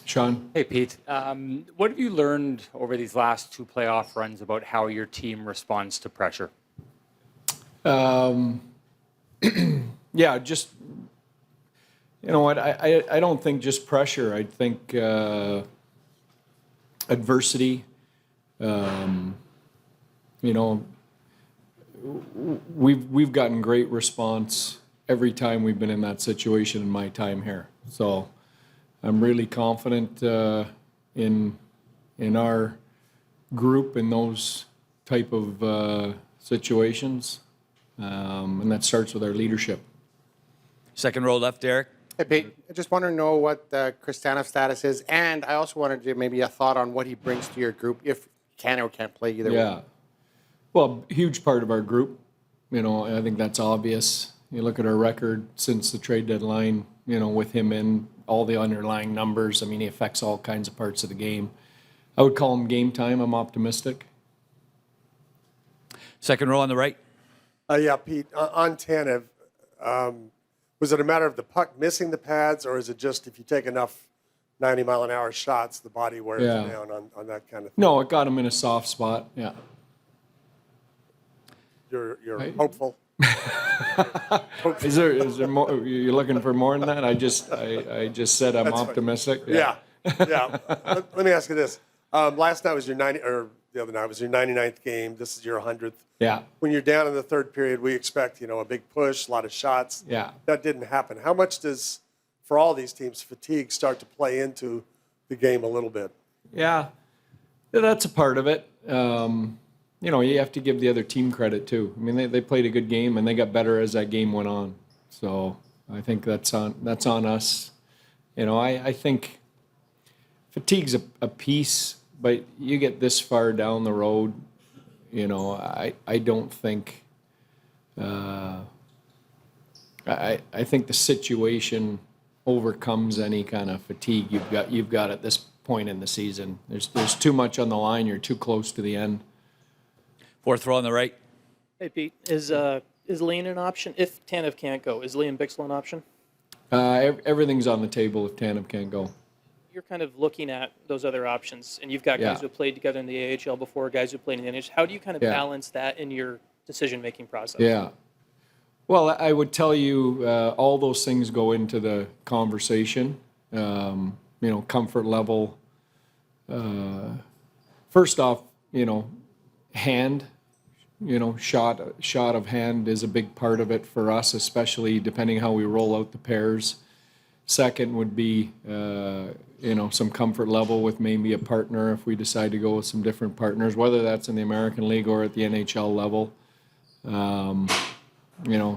Sean? Hey, Pete. What have you learned over these last two playoff runs about how your team responds to pressure? Yeah, just, you know what, I don't think just pressure. I think adversity, you know, we've gotten great response every time we've been in that situation in my time here. So I'm really confident in our group in those type of situations, and that starts with our leadership. Second row left, Derek. Hey, Pete, I just want to know what Chris Tanev's status is, and I also wanted to maybe a thought on what he brings to your group, if he can or can't play either way. Well, huge part of our group. You know, I think that's obvious. You look at our record since the trade deadline, you know, with him in, all the underlying numbers. I mean, he affects all kinds of parts of the game. I would call him game time. I'm optimistic. Second row on the right. Yeah, Pete, on Tanev, was it a matter of the puck missing the pads, or is it just if you take enough 90-mile-an-hour shots, the body wears down on that kind of thing? No, it got him in a soft spot, yeah. You're hopeful? Is there more? You're looking for more than that? I just said I'm optimistic. Yeah. Let me ask you this. Last night was your the other night was your 99th game. This is your 100th. Yeah. When you're down in the third period, we expect, a big push, a lot of shots. Yeah. That didn't happen. How much does, for all these teams, fatigue start to play into the game a little bit? Yeah, that's a part of it. You have to give the other team credit too. I mean, they played a good game and they got better as that game went on. So I think that's on us. I think fatigue's a piece, but you get this far down the road, I don't think. I think the situation overcomes any kind of fatigue you've got at this point in the season. There's too much on the line. You're too close to the end. Fourth row on the right. Hey, Pete, is Liam an option? If Tanev can't go, is Liam Bixel an option? Everything's on the table if Tanev can't go. You're kind of looking at those other options, and you've got guys who have played together in the AHL before, guys who played in the NHL. How do you kind of balance that in your decision-making process? Yeah. Well, I would tell you all those things go into the conversation. Comfort level. First off, hand. Shot of hand is a big part of it for us, especially depending how we roll out the pairs. Second would be, some comfort level with maybe a partner if we decide to go with some different partners, whether that's in the American League or at the NHL level.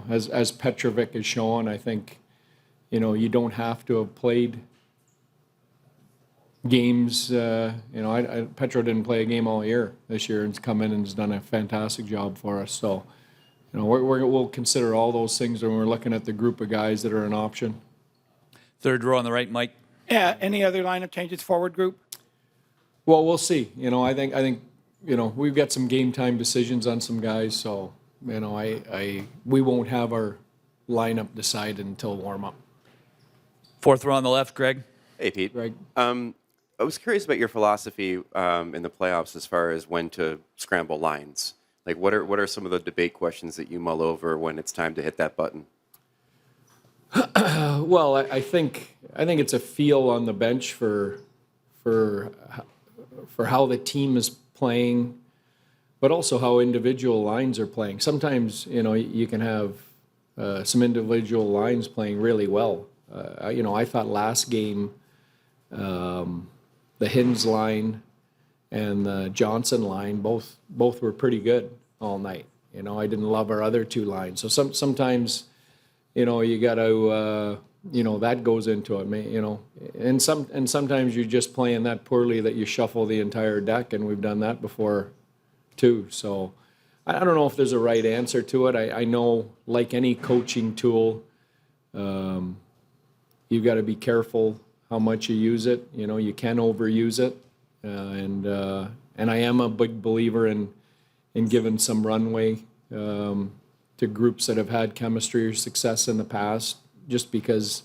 As Petrovic has shown, I think, you don't have to have played games. Petro didn't play a game all year this year and has come in and has done a fantastic job for us. So, we'll consider all those things when we're looking at the group of guys that are an option. Third row on the right, Mike. Yeah. Any other lineup changes forward group? Well, we'll see. I think we've got some game time decisions on some guys. So, we won't have our lineup decided until warm up. Fourth row on the left, Greg. Hey, Pete. Greg. I was curious about your philosophy in the playoffs as far as when to scramble lines. Like, what are some of the debate questions that you mull over when it's time to hit that button? Well, I think it's a feel on the bench for how the team is playing, but also how individual lines are playing. Sometimes you can have some individual lines playing really well. I thought last game the Hins line and the Johnson line both were pretty good all night. I didn't love our other two lines. So sometimes you got to that goes into it. And sometimes you're just playing that poorly that you shuffle the entire deck, and we've done that before too. So I don't know if there's a right answer to it. I know, like any coaching tool, you've got to be careful how much you use it. You can overuse it, and I am a big believer in giving some runway to groups that have had chemistry or success in the past, just because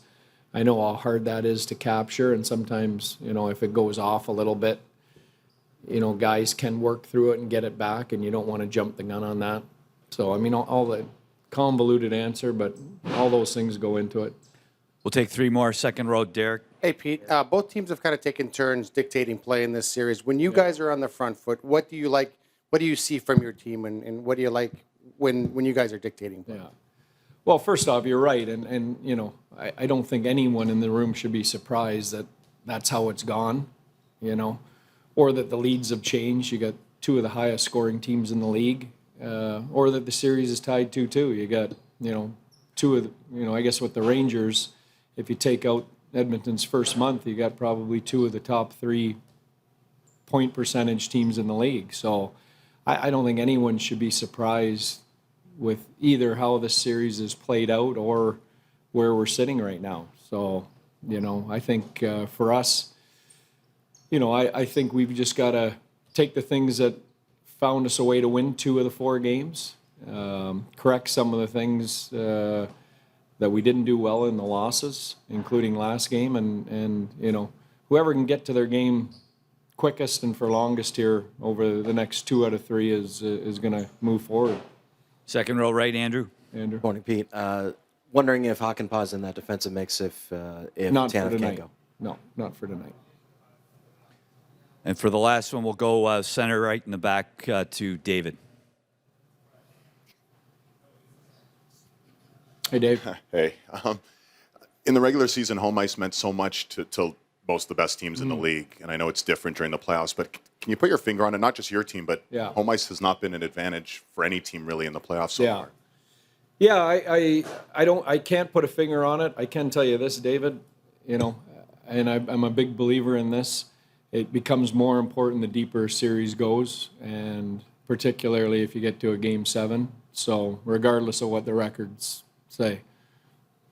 I know how hard that is to capture, and sometimes, you know, if it goes off a little bit, you know, guys can work through it and get it back, and you don't want to jump the gun on that. So, I mean, all the convoluted answer, but all those things go into it. We'll take 3 more. Second row, Derek. Hey, Pete, both teams have kind of taken turns dictating play in this series. When you guys are on the front foot, what do you like? What do you see from your team, and what do you like when you guys are dictating play? Yeah. Well, first off, you're right, and you know, I don't think anyone in the room should be surprised that that's how it's gone, you know, or that the leads have changed. You got 2 of the highest scoring teams in the league, or that the series is tied 2-2. You got, you know, 2 of the, you know, I guess with the Rangers, if you take out Edmonton's first month, you got probably 2 of the top 3 point percentage teams in the league. So I don't think anyone should be surprised with either how this series is played out or where we're sitting right now. So, you know, I think for us, you know, I think we've just got to take the things that found us a way to win 2 of the 4 games, correct some of the things that we didn't do well in the losses, including last game, and you know, whoever can get to their game quickest and for longest here over the next 2 out of 3 is going to move forward. Second row, right, Andrew. Andrew? Morning, Pete. Wondering if Hakanpää's in that defensive mix if Not for Tanev can't tonight. go. No, not for tonight. And for the last one, we'll go center right in the back to David. Hey, Dave. Hey, in the regular season, home ice meant so much to most of the best teams in the league, and I know it's different during the playoffs. But can you put your finger on it? Not just your team, but Yeah. home ice has not been an advantage for any team really in the playoffs so Yeah. far. Yeah, I can't put a finger on it. I can tell you this, David, you know, and I'm a big believer in this. It becomes more important the deeper a series goes, and particularly if you get to a game 7. So regardless of what the records say,